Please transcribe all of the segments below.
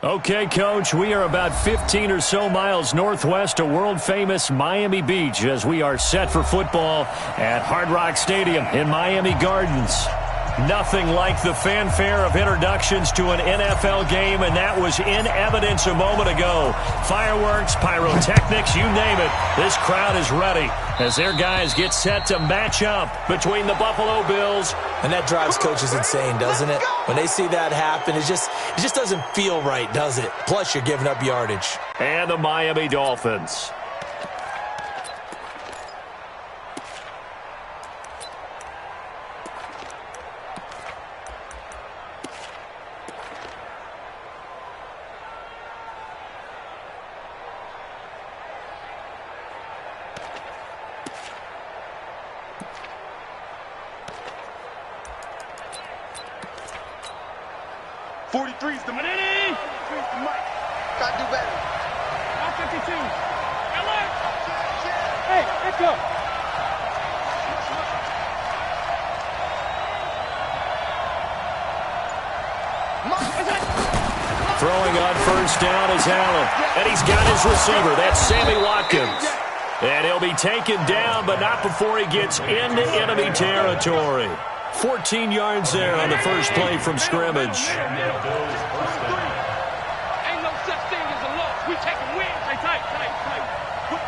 Okay, Coach, we are about 15 or so miles northwest of world-famous Miami Beach as we are set for football at Hard Rock Stadium in Miami Gardens. Nothing like the fanfare of introductions to an NFL game, and that was in evidence a moment ago. Fireworks, pyrotechnics, you name it. This crowd is ready as their guys get set to match up between the Buffalo Bills. And that drives coaches insane, doesn't it? When they see that happen, it just doesn't feel right, does it? Plus, you're giving up yardage. And the Miami Dolphins. Three's the money. Three's the mic. Gotta do better. 52. Alert. Hey, let's go. Throwing on first down is Allen. And he's got his receiver. That's Sammy Watkins. And he'll be taken down, but not before he gets into enemy territory. 14 yards there on the first play from scrimmage. Ain't no such thing as a loss. We take a win. Stay tight. Quick.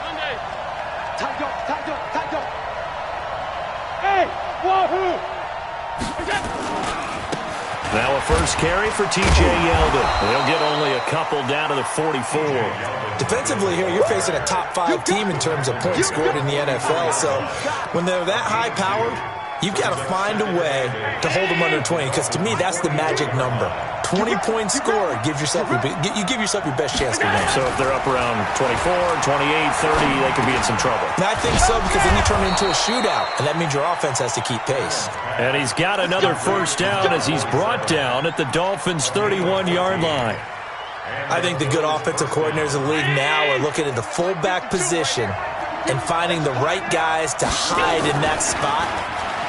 Sunday. Tight go. Hey, wahoo! Now a first carry for T.J. Yeldon. He'll get only a couple down to the 44. Defensively here, you're facing a top 5 team in terms of points scored in the NFL. So when they're that high-powered, you've got to find a way to hold them under 20, because to me, that's the magic number. 20 points scored, you give yourself your best chance to win. So if they're up around 24, 28, 30, they could be in some trouble. And I think so, because then you turn it into a shootout, and that means your offense has to keep pace. And he's got another first down as he's brought down at the Dolphins' 31-yard line. I think the good offensive coordinators in the league now are looking at the fullback position and finding the right guys to hide in that spot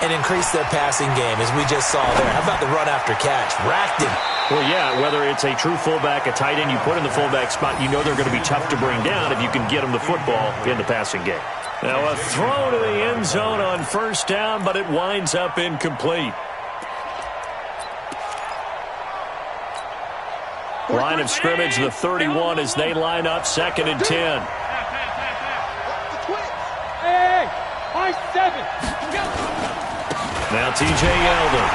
and increase their passing game, as we just saw there. How about the run after catch? Racked him. Well, yeah, whether it's a true fullback, a tight end you put in the fullback spot, you know they're going to be tough to bring down if you can get them the football in the passing game. Now a throw to the end zone on first down, but it winds up incomplete. Line of scrimmage, the 31, as they line up 2nd and 10. Hey, high 7. Now T.J. Yeldon.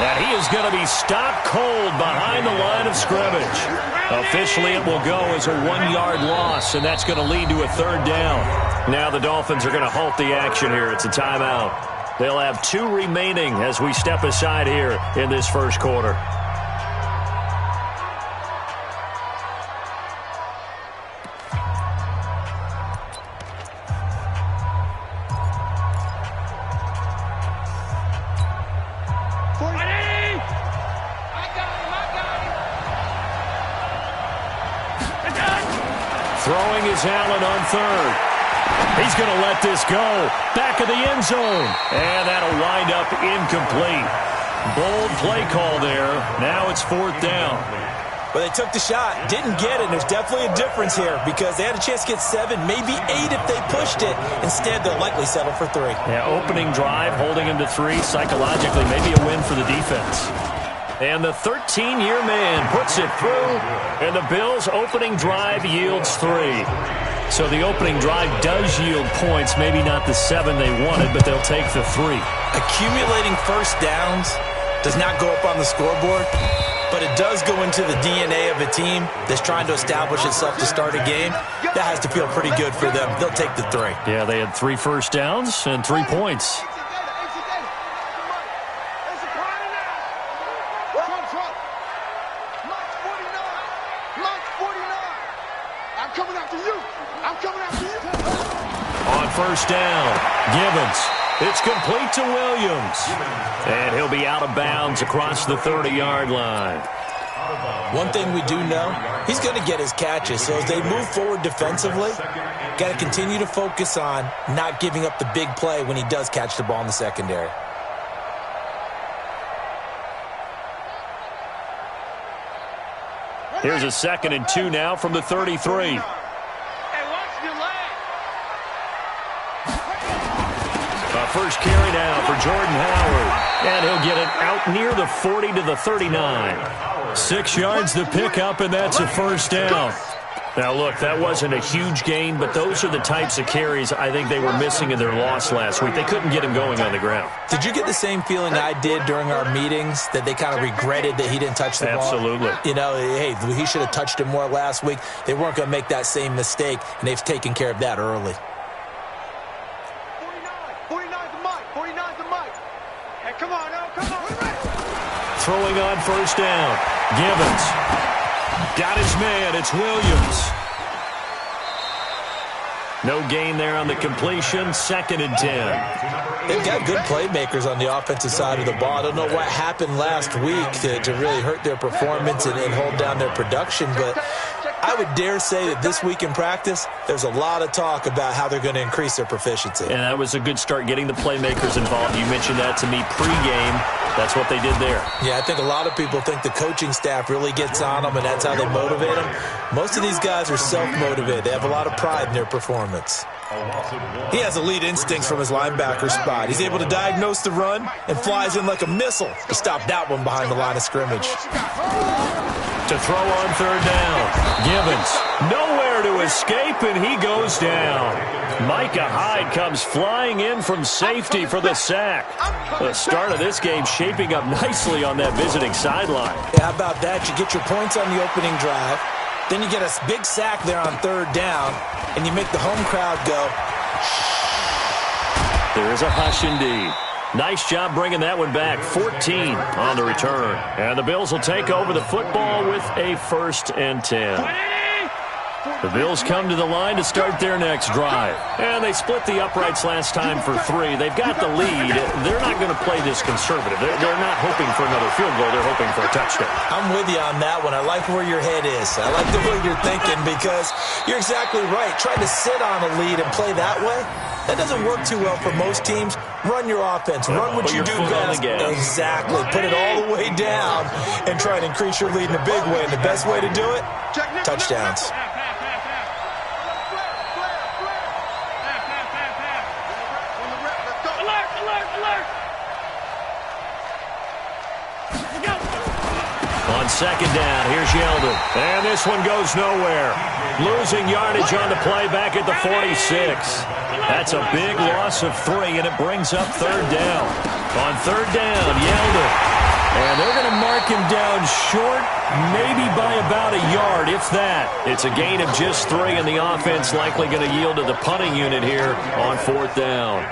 And he is going to be stopped cold behind the line of scrimmage. Officially, it will go as a 1-yard loss, and that's going to lead to a 3rd down. Now the Dolphins are going to halt the action here. It's a timeout. They'll have 2 remaining as we step aside here in this first quarter. Throwing is Allen on 3rd. He's going to let this go. Back of the end zone. And that'll wind up incomplete. Bold play call there. Now it's 4th down. Well, they took the shot, didn't get it. There's definitely a difference here because they had a chance to get 7, maybe 8 if they pushed it. Instead, they'll likely settle for 3. Yeah, opening drive, holding him to 3. Psychologically, maybe a win for the defense. And the 13-year man puts it through, and the Bills' opening drive yields 3. So the opening drive does yield points, maybe not the 7 they wanted, but they'll take the 3. Accumulating first downs does not go up on the scoreboard, but it does go into the DNA of a team that's trying to establish itself to start a game. That has to feel pretty good for them. They'll take the 3. Yeah, they had 3 first downs and 3 points. On first down, Gibbons. It's complete to Williams. And he'll be out of bounds across the 30-yard line. One thing we do know, he's going to get his catches. So as they move forward defensively, got to continue to focus on not giving up the big play when he does catch the ball in the secondary. Here's a 2nd and 2 now from the 33. First carry now for Jordan Howard. And he'll get it out near the 40 to the 39. 6 yards to pick up, and that's a first down. Now, look, that wasn't a huge gain, but those are the types of carries I think they were missing in their loss last week. They couldn't get him going on the ground. Did you get the same feeling I did during our meetings, that they kind of regretted that he didn't touch the ball? Absolutely. You know, hey, he should have touched it more last week. They weren't going to make that same mistake, and they've taken care of that early. 49's the mic. Hey, come on, we're ready. Throwing on first down. Gibbons. Got his man. It's Williams. No gain there on the completion. 2nd and 10. They've got good playmakers on the offensive side of the ball. I don't know what happened last week to really hurt their performance and hold down their production, but I would dare say that this week in practice, there's a lot of talk about how they're going to increase their proficiency. And that was a good start, getting the playmakers involved. You mentioned that to me pregame. That's what they did there. Yeah, I think a lot of people think the coaching staff really gets on them, and that's how they motivate them. Most of these guys are self-motivated. They have a lot of pride in their performance. He has elite instincts from his linebacker spot. He's able to diagnose the run and flies in like a missile to stop that one behind the line of scrimmage. To throw on third down. Gibbons, nowhere to escape, and he goes down. Micah Hyde comes flying in from safety for the sack. The start of this game shaping up nicely on that visiting sideline. Yeah, how about that? You get your points on the opening drive. Then you get a big sack there on third down, and you make the home crowd go. There is a hush indeed. Nice job bringing that one back. 14 on the return. And the Bills will take over the football with a 1st and 10. The Bills come to the line to start their next drive. And they split the uprights last time for 3. They've got the lead. They're not going to play this conservative. They're not hoping for another field goal. They're hoping for a touchdown. I'm with you on that one. I like where your head is. I like the way you're thinking, because you're exactly right. Trying to sit on a lead and play that way, that doesn't work too well for most teams. Run your offense. Run what you do best. Exactly. Put it all the way down and try and increase your lead in a big way. And the best way to do it, touchdowns. On 2nd down, here's Yeldon. And this one goes nowhere. Losing yardage on the play back at the 46. That's a big loss of 3, and it brings up 3rd down. On 3rd down, Yeldon. And they're going to mark him down short, maybe by about a yard, if that. It's a gain of just 3, and the offense likely going to yield to the punting unit here on 4th down.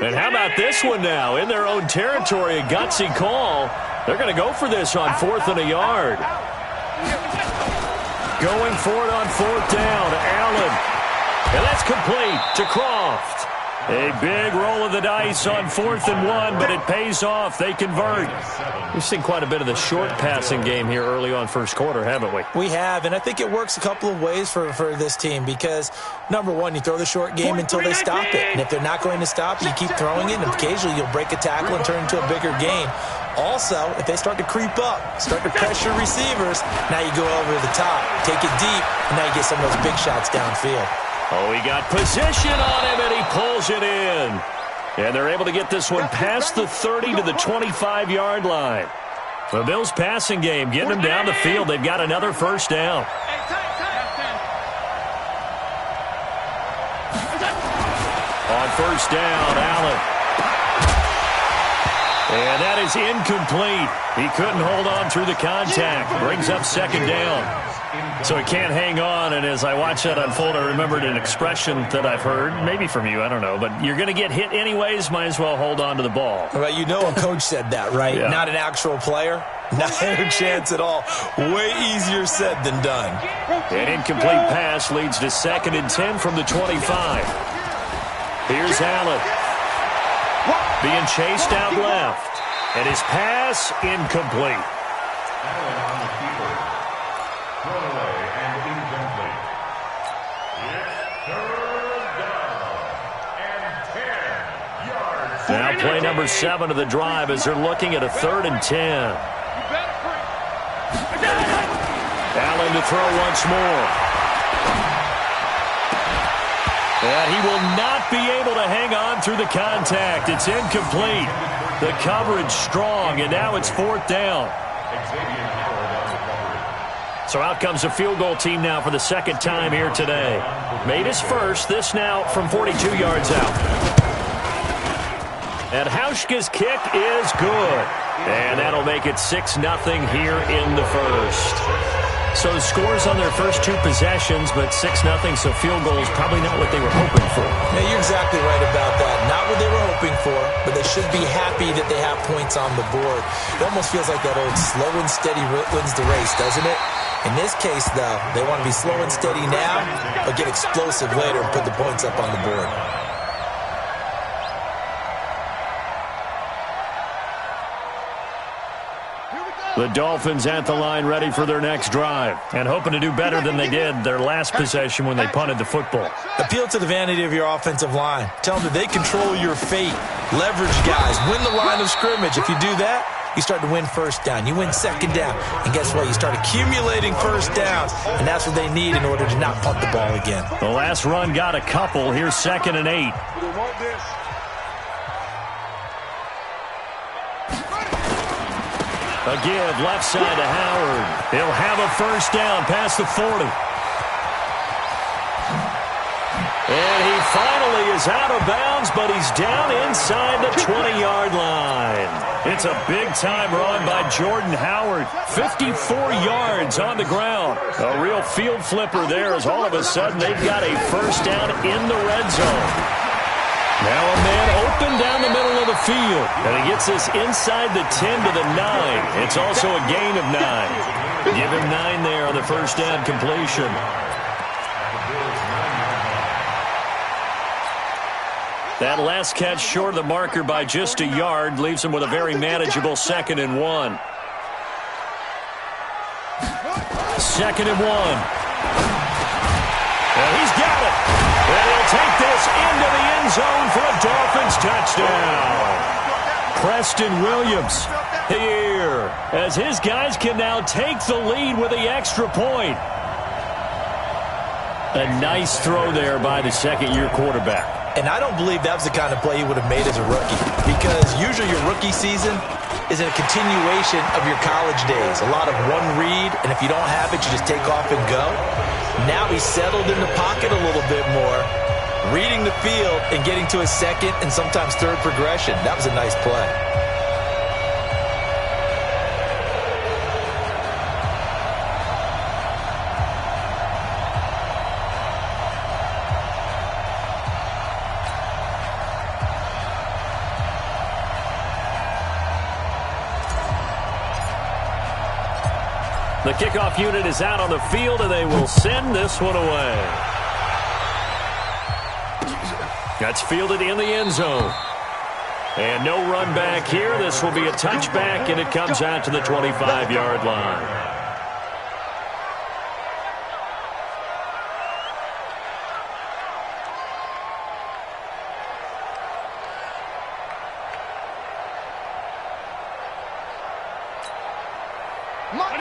And how about this one now? In their own territory, a gutsy call. They're going to go for this on 4th and a yard. Going for it on 4th down. Allen. And that's complete to Croft. A big roll of the dice on 4th and 1, but it pays off. They convert. We've seen quite a bit of the short passing game here early on first quarter, haven't we? We have, and I think it works a couple of ways for this team because, number one, you throw the short game until they stop it. And if they're not going to stop it, you keep throwing it, and occasionally you'll break a tackle and turn it into a bigger game. Also, if they start to creep up, start to pressure receivers, now you go over the top, take it deep, and now you get some of those big shots downfield. Oh, he got position on him, and he pulls it in. And they're able to get this one past the 30 to the 25-yard line. The Bills' passing game, getting them down the field. They've got another first down. On first down, Allen. And that is incomplete. He couldn't hold on through the contact. Brings up second down. So he can't hang on, and as I watch that unfold, I remembered an expression that I've heard, maybe from you, I don't know, but you're going to get hit anyways, might as well hold on to the ball. Well, you know a coach said that, right? Yeah. Not an actual player. Not a chance at all. Way easier said than done. An incomplete pass leads to 2nd and 10 from the 25. Here's Allen. Being chased out left. And his pass incomplete. Now play number 7 of the drive as they're looking at a 3rd and 10. Allen to throw once more. And he will not be able to hang on through the contact. It's incomplete. The coverage strong, and now it's 4th down. So out comes the field goal team now for the 2nd time here today. Made his first, this now from 42 yards out. And Hauschka's kick is good. And that'll make it 6-0 here in the first. So scores on their first 2 possessions, but 6-0, so field goal is probably not what they were hoping for. Yeah, you're exactly right about that. Not what they were hoping for, but they should be happy that they have points on the board. It almost feels like that old slow and steady wins the race, doesn't it? In this case, though, they want to be slow and steady now, but get explosive later and put the points up on the board. The Dolphins at the line ready for their next drive and hoping to do better than they did their last possession when they punted the football. Appeal to the vanity of your offensive line. Tell them that they control your fate. Leverage guys. Win the line of scrimmage. If you do that, you start to win first down. You win second down. And guess what? You start accumulating first downs. And that's what they need in order to not punt the ball again. The last run got a couple. Here's 2nd and 8. A give left side to Howard. He'll have a first down past the 40. And he finally is out of bounds, but he's down inside the 20-yard line. It's a big-time run by Jordan Howard. 54 yards on the ground. A real field flipper there as all of a sudden they've got a first down in the red zone. Now a man open down the middle of the field. And he gets this inside the 10 to the 9. It's also a gain of 9. Give him 9 there on the first down completion. That last catch short of the marker by just a yard leaves him with a very manageable 2nd and 1. 2nd and 1. And he's got it. And he'll take this into the end zone for a Dolphins touchdown. Preston Williams here as his guys can now take the lead with the extra point. A nice throw there by the second-year quarterback. And I don't believe that was the kind of play he would have made as a rookie, because usually your rookie season is a continuation of your college days. A lot of one read, and if you don't have it, you just take off and go. Now he's settled in the pocket a little bit more, reading the field and getting to a second and sometimes third progression. That was a nice play. The kickoff unit is out on the field, and they will send this one away. That's fielded in the end zone. And no run back here. This will be a touchback, and it comes out to the 25-yard line.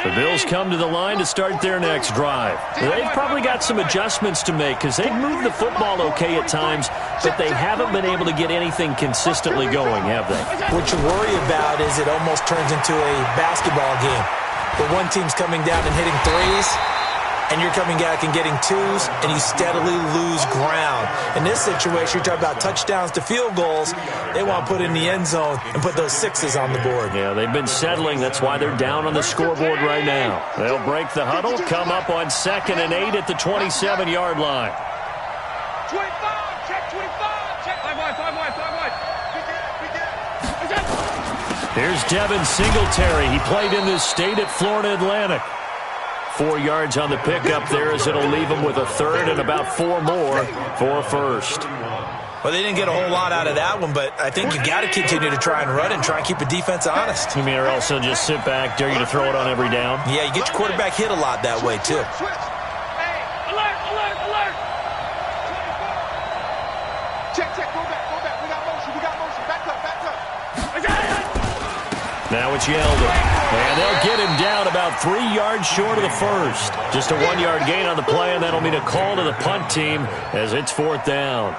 The Bills come to the line to start their next drive. They've probably got some adjustments to make because they've moved the football okay at times, but they haven't been able to get anything consistently going, have they? What you worry about is it almost turns into a basketball game where one team's coming down and hitting threes, and you're coming back and getting twos, and you steadily lose ground. In this situation, you're talking about touchdowns to field goals. They want to put in the end zone and put those sixes on the board. Yeah, they've been settling. That's why they're down on the scoreboard right now. They'll break the huddle, come up on 2nd and 8 at the 27-yard line. 25, check 25, check 5 wide. Here's Devin Singletary. He played in this state at Florida Atlantic. 4 yards on the pickup there as it'll leave him with a third and about 4 more for a first. Well, they didn't get a whole lot out of that one, but I think you got to continue to try and run and try and keep the defense honest. You mean or else they'll just sit back, dare you to throw it on every down? Yeah, you get your quarterback hit a lot that way, too. Hey, alert. Check, go back. We got motion. Back up. Now it's Yeldon. And they'll get him down about 3 yards short of the first. Just a 1-yard gain on the play, and that'll mean a call to the punt team as it's 4th down.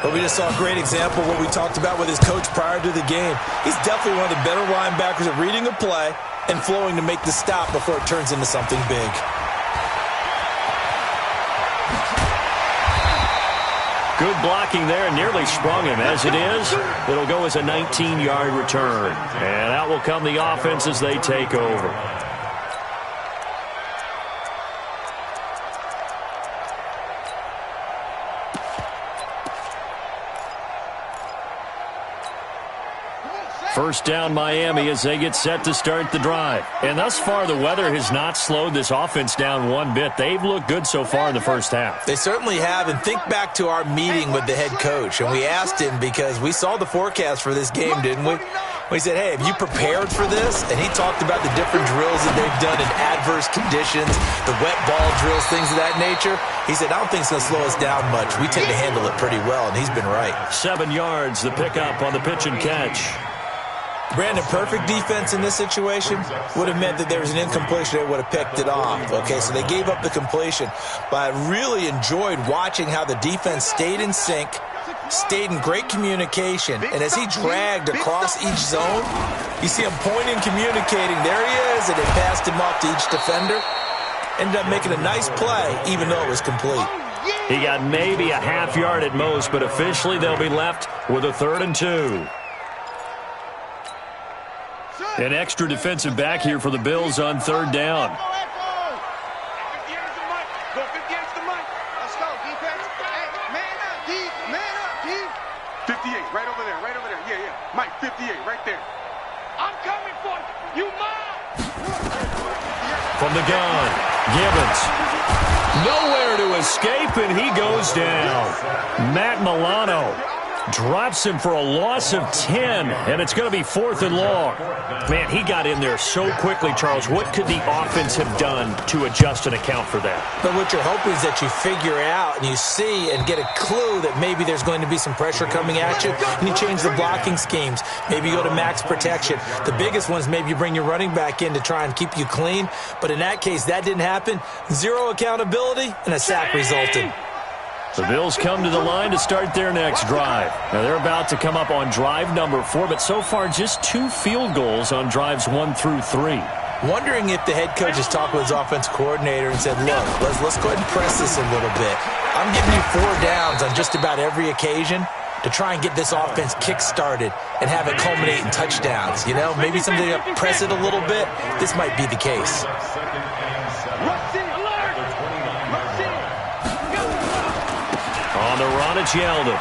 But we just saw a great example of what we talked about with his coach prior to the game. He's definitely one of the better linebackers at reading a play and flowing to make the stop before it turns into something big. Good blocking there, nearly sprung him. As it is, it'll go as a 19-yard return. And out will come the offense as they take over. First down Miami as they get set to start the drive. And thus far, the weather has not slowed this offense down one bit. They've looked good so far in the first half. They certainly have. And think back to our meeting with the head coach. And we asked him because we saw the forecast for this game, didn't we? We said, hey, have you prepared for this? And he talked about the different drills that they've done in adverse conditions, the wet ball drills, things of that nature. He said, I don't think it's going to slow us down much. We tend to handle it pretty well, and he's been right. 7 yards, the pickup on the pitch and catch. Brandon, perfect defense in this situation would have meant that there was an incompletion. They would have picked it off. Okay, so they gave up the completion. But I really enjoyed watching how the defense stayed in sync, stayed in great communication. And as he dragged across each zone, you see him pointing, communicating. There he is, and they passed him off to each defender. Ended up making a nice play, even though it was complete. He got maybe a half yard at most, but officially they'll be left with a 3rd and 2. An extra defensive back here for the Bills on 3rd down. 58 right over there. Yeah. Mike, 58 right there. I'm coming for you. You mine. From the gun, Gibbons. Nowhere to escape, and he goes down. Matt Milano drops him for a loss of 10, and it's going to be 4th and long. Man, he got in there so quickly, Charles. What could the offense have done to adjust and account for that? But what you're hoping is that you figure out and you see and get a clue that maybe there's going to be some pressure coming at you, and you change the blocking schemes. Maybe you go to max protection. The biggest one is maybe you bring your running back in to try and keep you clean. But in that case, that didn't happen. 0 accountability, and a sack resulted. The Bills come to the line to start their next drive. Now, they're about to come up on drive number 4, but so far just 2 field goals on drives 1 through 3. Wondering if the head coach has talked with his offense coordinator and said, look, let's go ahead and press this a little bit. I'm giving you 4 downs on just about every occasion to try and get this offense kick-started and have it culminate in touchdowns. You know, maybe something to press it a little bit. This might be the case. On the run, it's Yeldon.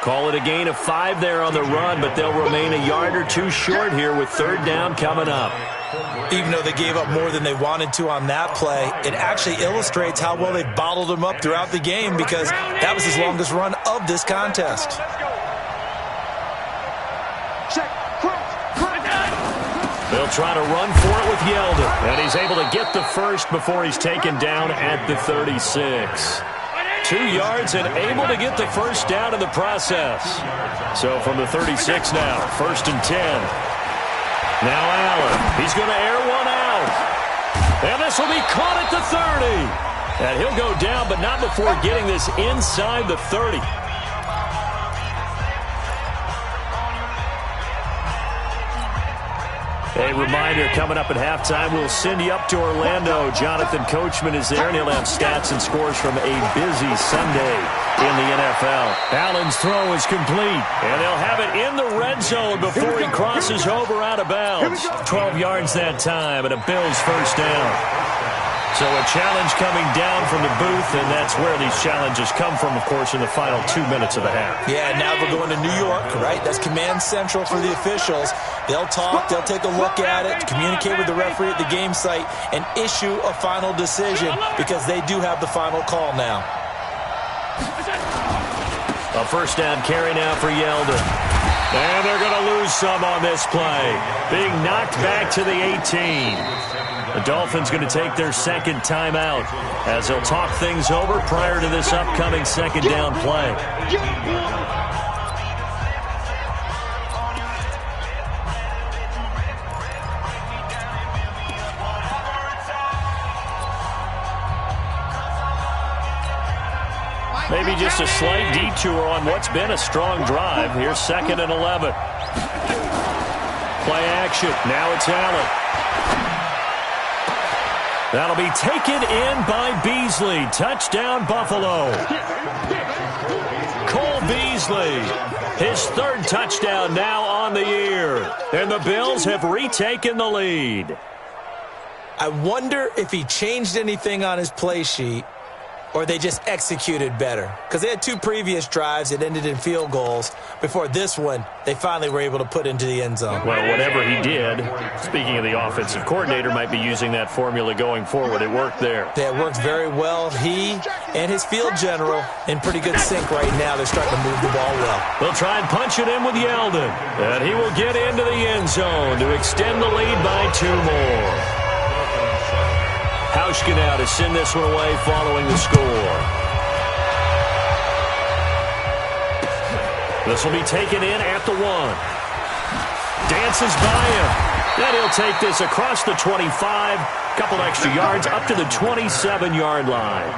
Call it a gain of 5 there on the run, but they'll remain a yard or two short here with 3rd down coming up. Even though they gave up more than they wanted to on that play, it actually illustrates how well they bottled them up throughout the game because that was his longest run of this contest. They'll try to run for it with Yeldon, and he's able to get the first before he's taken down at the 36. 2 yards and able to get the first down in the process. So from the 36 now, 1st and 10. Now Allen, he's going to air one out. And this will be caught at the 30. And he'll go down, but not before getting this inside the 30. A reminder, coming up at halftime, we'll send you up to Orlando. Jonathan Coachman is there, and he'll have stats and scores from a busy Sunday in the NFL. Allen's throw is complete, and they'll have it in the red zone before he crosses over out of bounds. 12 yards that time, and a Bills first down. So a challenge coming down from the booth, and that's where these challenges come from, of course, in the final 2 minutes of the half. Yeah, now we're going to New York, right? That's command central for the officials. They'll talk, they'll take a look at it, communicate with the referee at the game site, and issue a final decision because they do have the final call now. A first down carry now for Yeldon. And they're going to lose some on this play. Being knocked back to the 18. The Dolphins going to take their 2nd timeout as they'll talk things over prior to this upcoming 2nd down play. Maybe just a slight detour on what's been a strong drive. Here's 2nd and 11. Play action. Now it's Allen. That'll be taken in by Beasley. Touchdown, Buffalo. Cole Beasley, his 3rd touchdown now on the year. And the Bills have retaken the lead. I wonder if he changed anything on his play sheet or they just executed better. Because they had 2 previous drives that ended in field goals. Before this one, they finally were able to put into the end zone. Well, whatever he did, speaking of the offensive coordinator, might be using that formula going forward. It worked there. Yeah, it worked very well. He and his field general in pretty good sync right now. They're starting to move the ball well. They'll try and punch it in with Yeldon. And he will get into the end zone to extend the lead by 2 more. Hauschka now to send this one away following the score. This will be taken in at the 1. Dances by him. Then he'll take this across the 25. Couple extra yards up to the 27-yard line.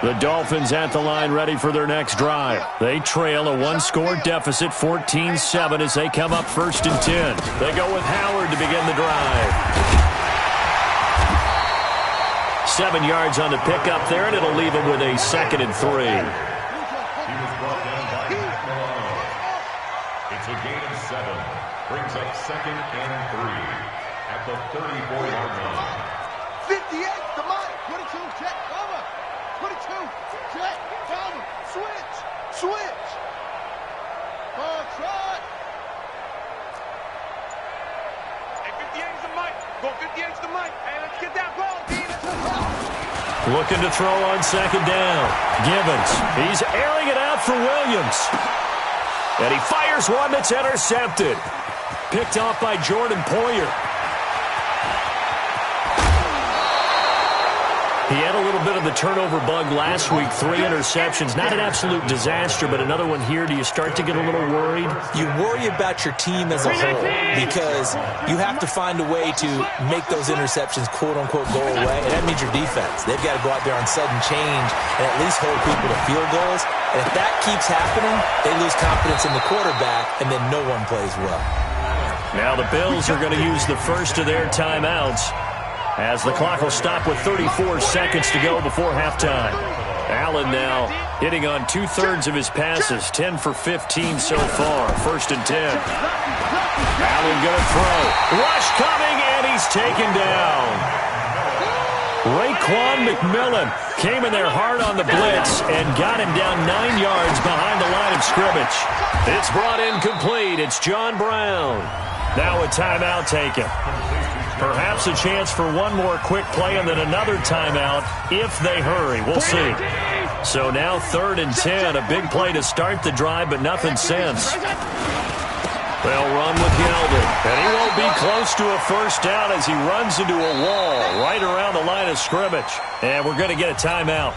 The Dolphins at the line ready for their next drive. They trail a 1-score deficit, 14-7 as they come up 1st and 10. They go with Howard to begin the drive. 7 yards on the pickup there, and it'll leave him with a 2nd and 3. It's a gain of 7. Brings up 2nd and 3 at the 34-yard line. 58, the money. 22, check, cover. 22, check, cover. Switch. Try. Hey, 58's the mic. Go 58's the mic. Hey, let's get that ball, D. Looking to throw on 2nd down. Givens, he's airing it out for Williams. And he fires one that's intercepted. Picked off by Jordan Poyer. He had a little bit of the turnover bug last week, 3 interceptions. Not an absolute disaster, but another one here. Do you start to get a little worried? You worry about your team as a whole because you have to find a way to make those interceptions, quote-unquote, go away, and that means your defense. They've got to go out there on sudden change and at least hold people to field goals. And if that keeps happening, they lose confidence in the quarterback, and then no one plays well. Now the Bills are going to use the first of their timeouts, as the clock will stop with 34 seconds to go before halftime. Allen now hitting on 2/3 of his passes, 10 for 15 so far. 1st and 10. Allen going to throw. Rush coming, and he's taken down. Raekwon McMillan came in there hard on the blitz and got him down 9 yards behind the line of scrimmage. It's brought in complete. It's John Brown. Now a timeout taken. Perhaps a chance for one more quick play and then another timeout if they hurry. We'll see. So now 3rd and 10. A big play to start the drive, but nothing since. They'll run with Yeldon, and he won't be close to a first down as he runs into a wall right around the line of scrimmage. And we're going to get a timeout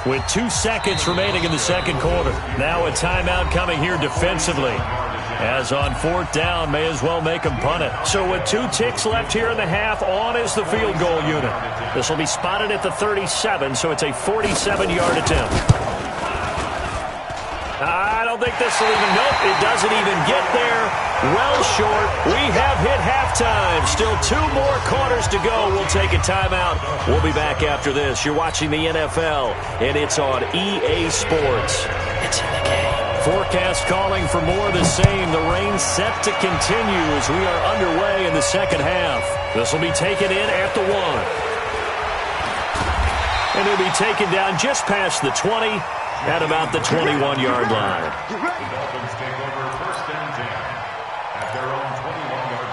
with 2 seconds remaining in the second quarter. Now a timeout coming here defensively, as on 4th down, may as well make them punt it. So with 2 ticks left here in the half, on is the field goal unit. This will be spotted at the 37, so it's a 47-yard attempt. I don't think this will even, nope, it doesn't even get there. Well short. We have hit halftime. Still 2 more quarters to go. We'll take a timeout. We'll be back after this. You're watching the NFL, and it's on EA Sports. It's in the game. Forecast calling for more of the same. The rain set to continue as we are underway in the second half. This will be taken in at the 1. And it'll be taken down just past the 20. At about the 21-yard line. The Dolphins take over 1st and 10 at their own 21-yard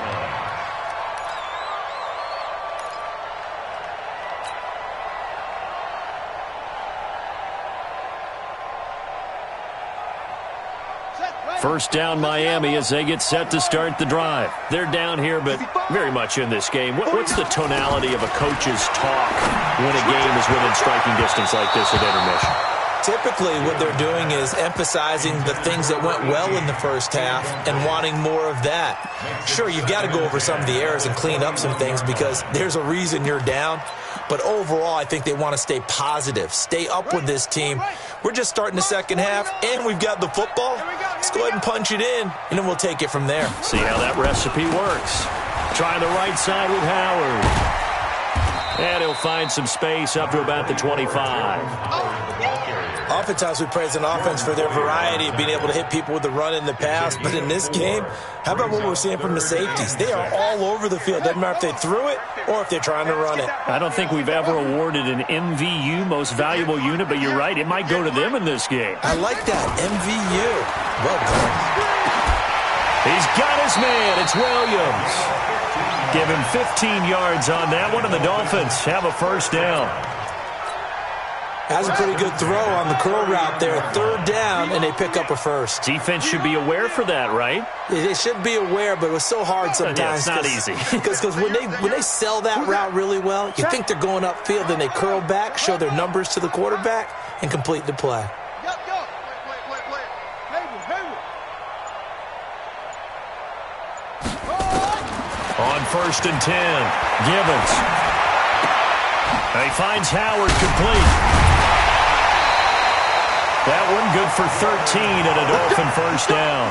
line. First down Miami as they get set to start the drive. They're down here, but very much in this game. What's the tonality of a coach's talk when a game is within striking distance like this at intermission? Typically, what they're doing is emphasizing the things that went well in the first half and wanting more of that. Sure, you've got to go over some of the errors and clean up some things because there's a reason you're down. But overall, I think they want to stay positive, stay up with this team. We're just starting the second half, and we've got the football. Let's go ahead and punch it in, and then we'll take it from there. See how that recipe works. Trying the right side with Howard. And he'll find some space up to about the 25. Oftentimes we praise an offense for their variety of being able to hit people with the run in the pass. But in this game, how about what we're seeing from the safeties? They are all over the field. Doesn't matter if they threw it or if they're trying to run it. I don't think we've ever awarded an MVU, most valuable unit, but you're right. It might go to them in this game. I like that. MVU. Well done. He's got his man. It's Williams. Give him 15 yards on that one, and the Dolphins have a first down. That's a pretty good throw on the curl route there. 3rd down, and they pick up a first. Defense should be aware for that, right? They should be aware, but it was so hard sometimes. Yeah, it's not easy. Because when they sell that route really well, you think they're going upfield, then they curl back, show their numbers to the quarterback, and complete the play. On 1st and 10, Gibbons. He finds Howard complete. That one good for 13 and a Dolphin first down.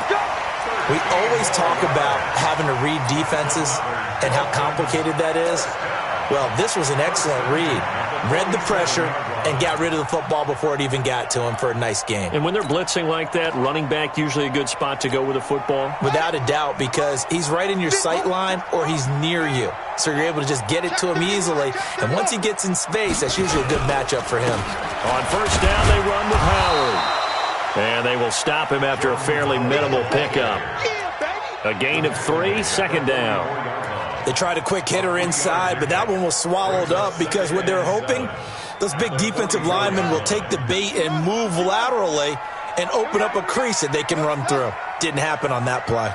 We always talk about having to read defenses and how complicated that is. Well, this was an excellent read. Read the pressure and got rid of the football before it even got to him for a nice game. And when they're blitzing like that, running back usually a good spot to go with a football? Without a doubt, because he's right in your sight line or he's near you. So you're able to just get it to him easily. And once he gets in space, that's usually a good matchup for him. On first down, they run with Howard. And they will stop him after a fairly minimal pickup. A gain of 3, 2nd down. They tried a quick hitter inside, but that one was swallowed up because what they're hoping, those big defensive linemen will take the bait and move laterally and open up a crease that they can run through. Didn't happen on that play.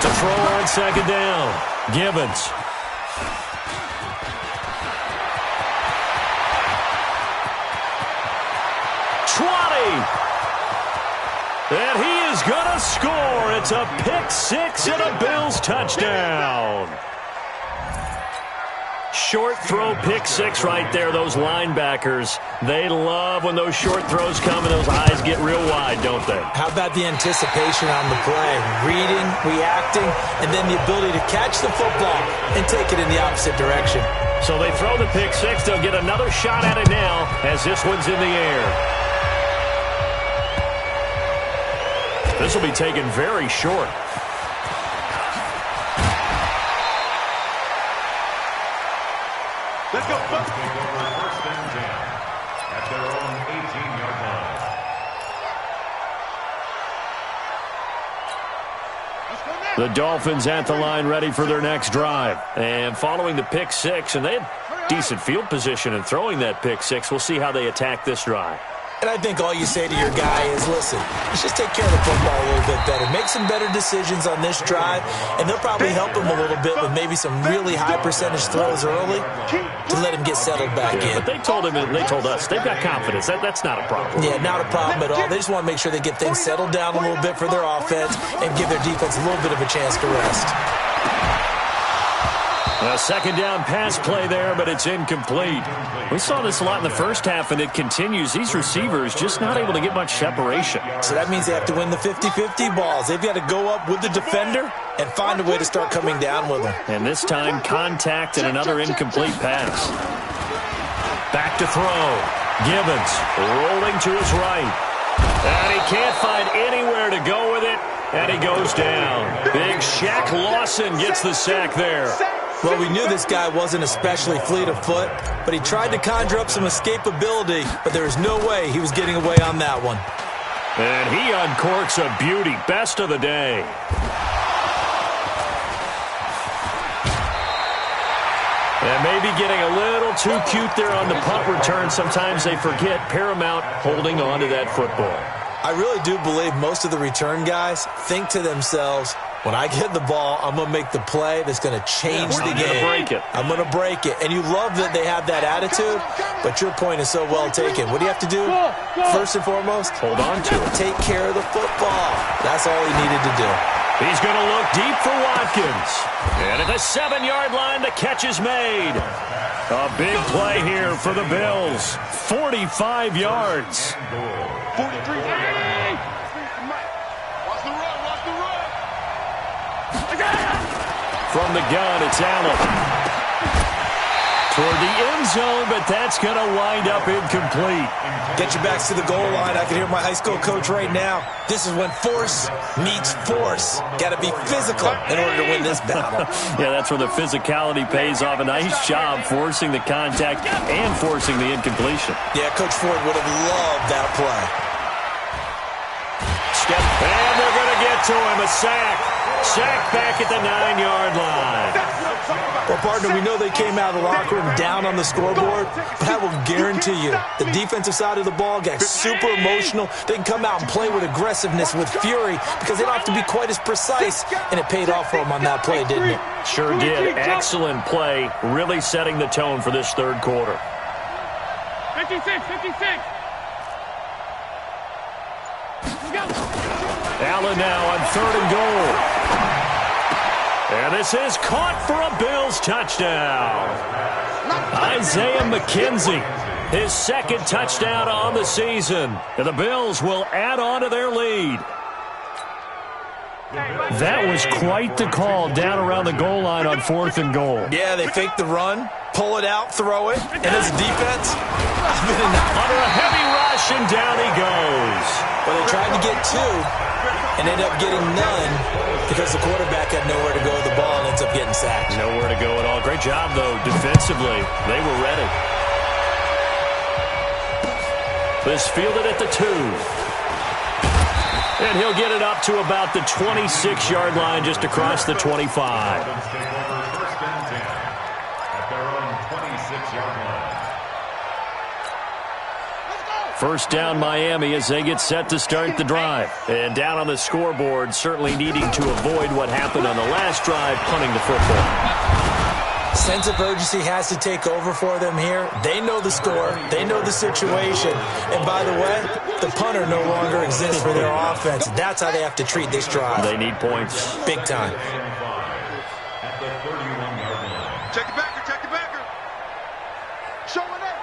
To throw on 2nd down, Gibbons. And he is going to score. It's a pick-6 and a Bills touchdown. Short throw pick-6 right there. Those linebackers, they love when those short throws come and those eyes get real wide, don't they? How about the anticipation on the play? Reading, reacting, and then the ability to catch the football and take it in the opposite direction. So they throw the pick-6. They'll get another shot at it now as this one's in the air. This will be taken very short. Dolphins take over 1st and 10 at their own 18-yard line. The Dolphins at the line ready for their next drive. And following the pick six, and they had decent field position in throwing that pick six. We'll see how they attack this drive. And I think all you say to your guy is, listen, let's just take care of the football a little bit better. Make some better decisions on this drive, and they'll probably help him a little bit with maybe some really high percentage throws early to let him get settled back in. But they told him, and they told us, they've got confidence. That's not a problem. Yeah, not a problem at all. They just want to make sure they get things settled down a little bit for their offense and give their defense a little bit of a chance to rest. A second down pass play there, but it's incomplete. We saw this a lot in the first half, and it continues. These receivers just not able to get much separation. So that means they have to win the 50-50 balls. They've got to go up with the defender and find a way to start coming down with them. And this time, contact and another incomplete pass. Back to throw. Gibbons rolling to his right. And he can't find anywhere to go with it, and he goes down. Big Shaq Lawson gets the sack there. Well, we knew this guy wasn't especially fleet of foot, but he tried to conjure up some escapability, but there was no way he was getting away on that one. And he uncorks a beauty. Best of the day. And maybe getting a little too cute there on the punt return. Sometimes they forget paramount holding on to that football. I really do believe most of the return guys think to themselves, when I get the ball, I'm going to make the play that's going to change the game. I'm going to break it. And you love that they have that attitude, but your point is so well taken. What do you have to do? First and foremost, hold on to it. Take care of the football. That's all he needed to do. He's going to look deep for Watkins. And at the 7-yard line, the catch is made. A big play here for the Bills. 45 yards. 43. From the gun, it's Allen. Toward the end zone, but that's going to wind up incomplete. Get your backs to the goal line. I can hear my high school coach right now. This is when force meets force. Got to be physical in order to win this battle. Yeah, that's where the physicality pays off. A nice job forcing the contact and forcing the incompletion. Yeah, Coach Ford would have loved that play. And they're going to get to him. A sack. Sack back at the 9-yard line. Well, partner, we know they came out of the locker room down on the scoreboard, but I will guarantee you the defensive side of the ball got super emotional. They can come out and play with aggressiveness, with fury, because they don't have to be quite as precise, and it paid off for them on that play, didn't it? Sure did. Excellent play, really setting the tone for this third quarter. 56. Allen now on 3rd and goal. And this is caught for a Bills touchdown. Isaiah McKenzie, his second touchdown on the season. And the Bills will add on to their lead. That was quite the call down around the goal line on 4th and goal. Yeah, they fake the run, pull it out, throw it, and as a defense, under a heavy rush, and down he goes. Well, they tried to get 2 and ended up getting none because the quarterback had nowhere to go with the ball and ends up getting sacked. Nowhere to go at all. Great job, though, defensively. They were ready. This fielded at the 2. And he'll get it up to about the 26-yard line, just across the 25. First down, Miami, as they get set to start the drive. And down on the scoreboard, certainly needing to avoid what happened on the last drive, punting the football. Sense of urgency has to take over for them here. They know the score. They know the situation. And by the way, the punter no longer exists for their offense. That's how they have to treat this drive. They need points. Big time. Check it backer. Showing it.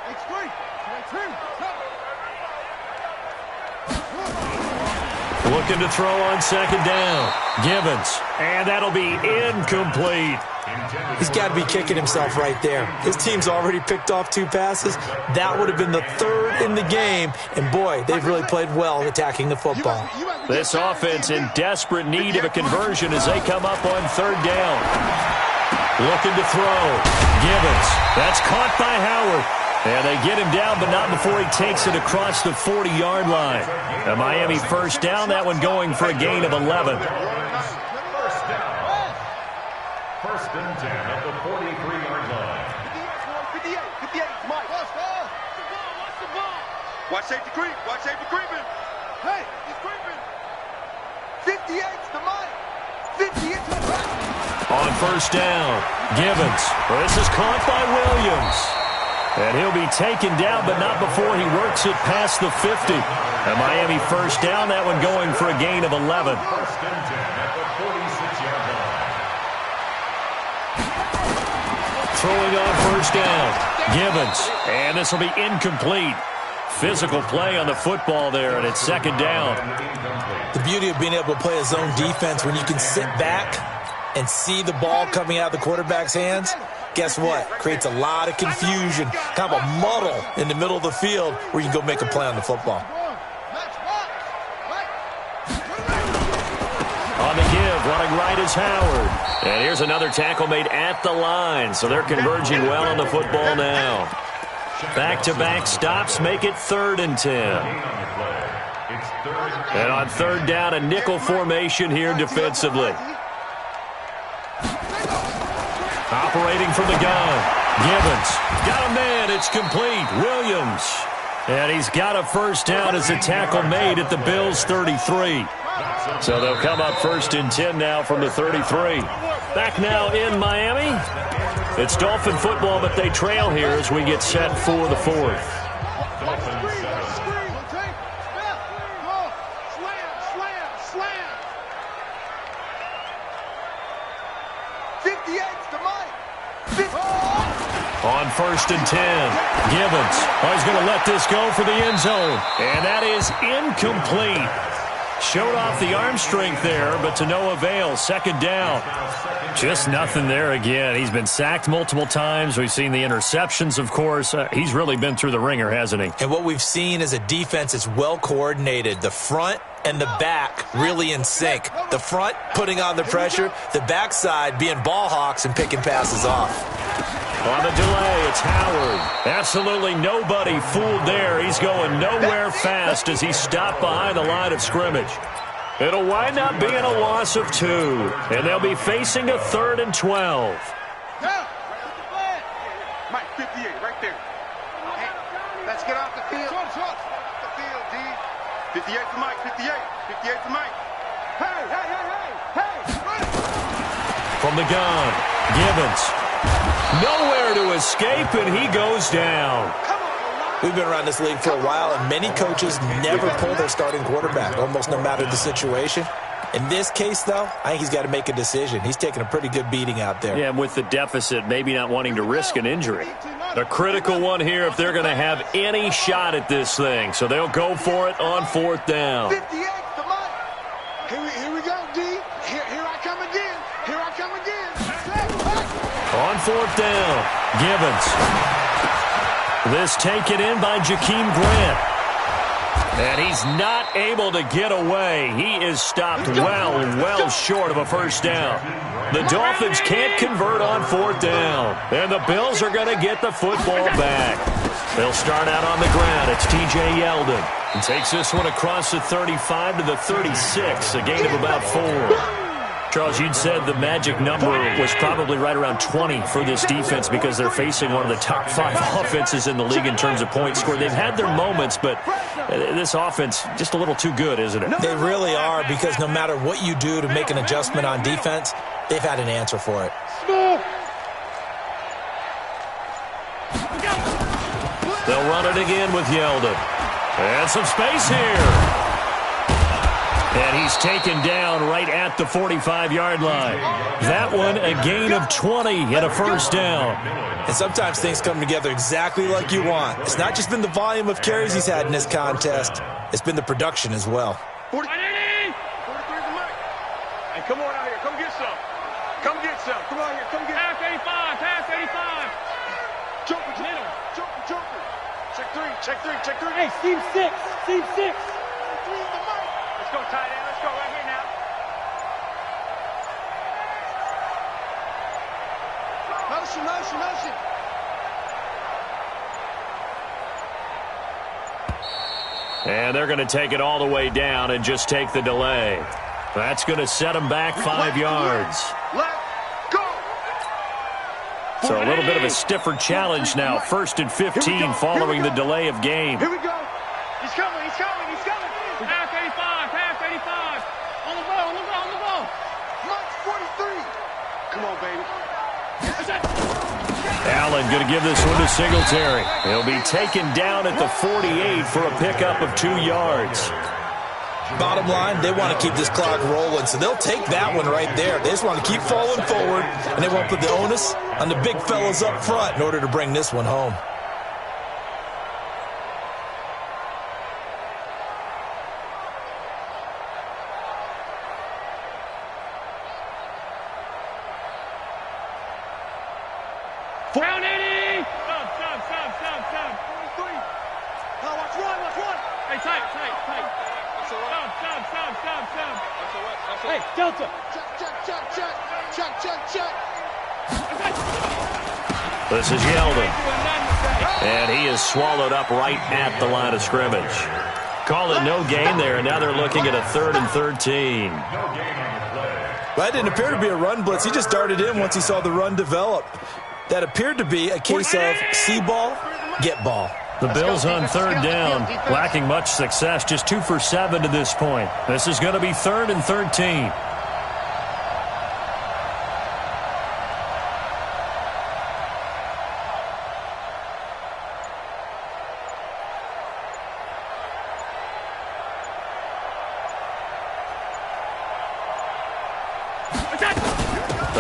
It's free. Looking to throw on second down. Gibbons. And that'll be incomplete. He's got to be kicking himself right there. His team's already picked off 2 passes. That would have been the 3rd in the game. And, boy, they've really played well attacking the football. This offense in desperate need of a conversion as they come up on 3rd down. Looking to throw. Gibbons. That's caught by Howard. And they get him down, but not before he takes it across the 40-yard line. A Miami first down, that one going for a gain of 11. First and 10 at the 43-yard line. 58, Mike. Watch the ball. Watch safety creep. Watch safety creeping. Hey, he's creeping. 58's the Mike. 58's the Mike. On first down, Gibbons. This is caught by Williams. And he'll be taken down, but not before he works it past the 50. A Miami first down, that one going for a gain of 11. First and 10 at the 46-yard line. Throwing on first down, Gibbons. And this will be incomplete. Physical play on the football there, and it's second down. The beauty of being able to play a zone defense when you can sit back and see the ball coming out of the quarterback's hands, guess what? Creates a lot of confusion, kind of a muddle in the middle of the field where you can go make a play on the football. On the give, running right is Howard. And here's another tackle made at the line, so they're converging well on the football now. Back-to-back stops make it 3rd and 10. And on third down, a nickel formation here defensively. Operating from the gun. Gibbons. Got a man. It's complete. Williams. And he's got a first down as a tackle made at the Bills' 33. So they'll come up 1st and 10 now from the 33. Back now in Miami. It's Dolphin football, but they trail here as we get set for the 4th. On 1st and 10, Gibbons. Oh, he's going to let this go for the end zone. And that is incomplete. Showed off the arm strength there, but to no avail. Second down. Just nothing there again. He's been sacked multiple times. We've seen the interceptions, of course. He's really been through the ringer, hasn't he? And what we've seen is a defense that's well coordinated. The front and the back really in sync. The front putting on the pressure, the backside being ball hawks and picking passes off. On the delay, it's Howard. Absolutely nobody fooled there. He's going nowhere fast as he's stopped behind the line of scrimmage. It'll wind up being a loss of 2, and they'll be facing a 3rd and 12. Mike, 58, right there. Hey, let's get off the field. Off the field, D. 58 to Mike, 58. 58 to Mike. Hey. From the gun, Gibbons. Nowhere to escape, and he goes down. We've been around this league for a while, and many coaches never pull their starting quarterback, almost no matter the situation. In this case, though, I think he's got to make a decision. He's taking a pretty good beating out there. Yeah, and with the deficit, maybe not wanting to risk an injury. A critical one here if they're going to have any shot at this thing. So they'll go for it on 4th down. 58 to Mike. Here we go, D. Here I come again. On 4th down, Gibbons. This taken in by Jakeem Grant. And he's not able to get away. He is stopped well short of a first down. The Dolphins can't convert on 4th down. And the Bills are going to get the football back. They'll start out on the ground. It's T.J. Yeldon. And takes this one across the 35 to the 36, a gain of about 4. Charles, you'd said the magic number was probably right around 20 for this defense because they're facing one of the top 5 offenses in the league in terms of points scored. They've had their moments, but this offense just a little too good, isn't it? They really are, because no matter what you do to make an adjustment on defense, they've had an answer for it. They'll run it again with Yeldon. And some space here. And he's taken down right at the 45-yard line. That one, a gain of 20 and a first down. And sometimes things come together exactly like you want. It's not just been the volume of carries he's had in this contest. It's been the production as well. 43 to Mike. Hey, come on out here. Come get some. Come get some. Come on here. Come get some. Pass 85. Joker. Check 3. Hey, Steve 6. Let's go, tight end. Let's go right here now. Motion, motion, motion. And they're going to take it all the way down and just take the delay. That's going to set them back 5 yards. Let's go. So a little bit of a stiffer challenge now. 1st and 15 following the delay of game. Here we go. He's coming, he's coming, he's coming. Pass 85, pass 85. On the ball, on the ball, on the ball. March 43. Come on, baby. Allen going to give this one to Singletary. He'll be taken down at the 48 for a pickup of 2 yards. Bottom line, they want to keep this clock rolling, so they'll take that one right there. They just want to keep falling forward, and they want to put the onus on the big fellas up front in order to bring this one home. Round 80! Stop. 43. Now watch one. Hey, tight. That's all right. Stop. That's all right. Hey, Delta. Check. This is Yeldon. And he is swallowed up right at the line of scrimmage. Call it no gain there, and now they're looking at a 3rd and 13. Well, that didn't appear to be a run blitz. He just darted in once he saw the run develop. That appeared to be a case of see ball, get ball. The Bills on 3rd down, lacking much success, just 2 for 7 to this point. This is going to be 3rd and 13.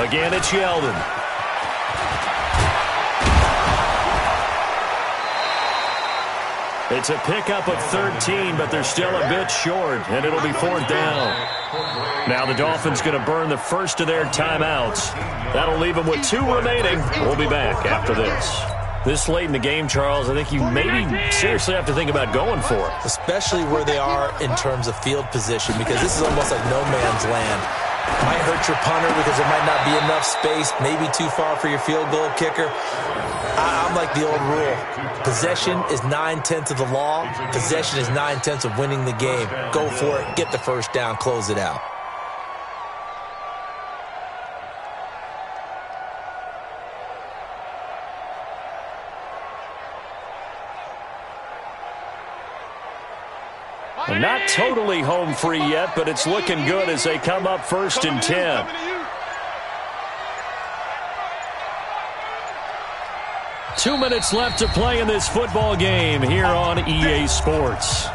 Again, it's Yeldon. It's a pickup of 13, but they're still a bit short, and it'll be 4th down. Now the Dolphins going to burn the first of their timeouts. That'll leave them with 2 remaining. We'll be back after this. This late in the game, Charles, I think you maybe seriously have to think about going for it. Especially where they are in terms of field position, because this is almost like no man's land. Might hurt your punter because there might not be enough space, maybe too far for your field goal kicker. I'm like the old rule. Possession is 9/10 of the law. Possession is 9/10 of winning the game. Go for it. Get the first down. Close it out. Well, not totally home free yet, but it's looking good as they come up 1st and 10. Two minutes left to play in this football game here on EA Sports.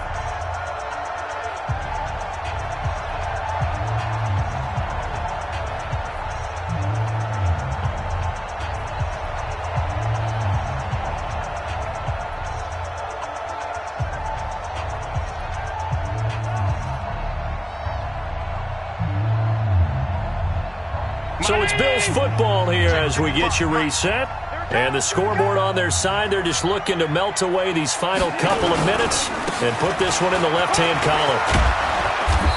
So it's Bills football here as we get you reset. And the scoreboard on their side, they're just looking to melt away these final couple of minutes and put this one in the left-hand column.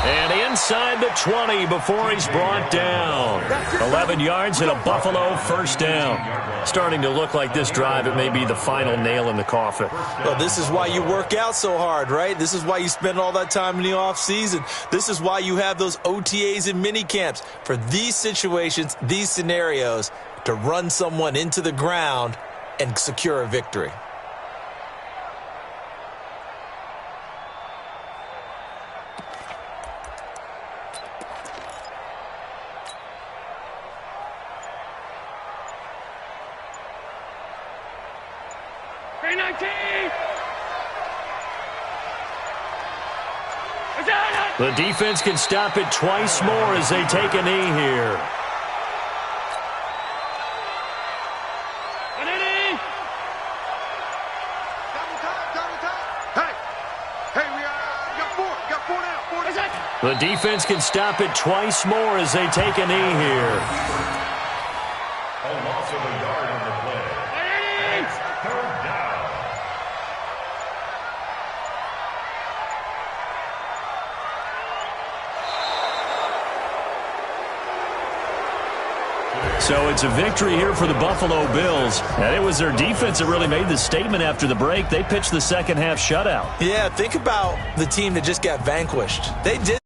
And inside the 20 before he's brought down. 11 yards and a Buffalo first down. Starting to look like this drive, it may be the final nail in the coffin. Well, this is why you work out so hard, right? This is why you spend all that time in the offseason. This is why you have those OTAs and mini camps. For these situations, these scenarios, to run someone into the ground and secure a victory. The defense can stop it twice more as they take a knee here. The defense can stop it twice more as they take a knee here. A loss of a yard on the play. It's 3rd down. So it's a victory here for the Buffalo Bills. And it was their defense that really made the statement after the break. They pitched the second half shutout. Yeah, think about the team that just got vanquished. They did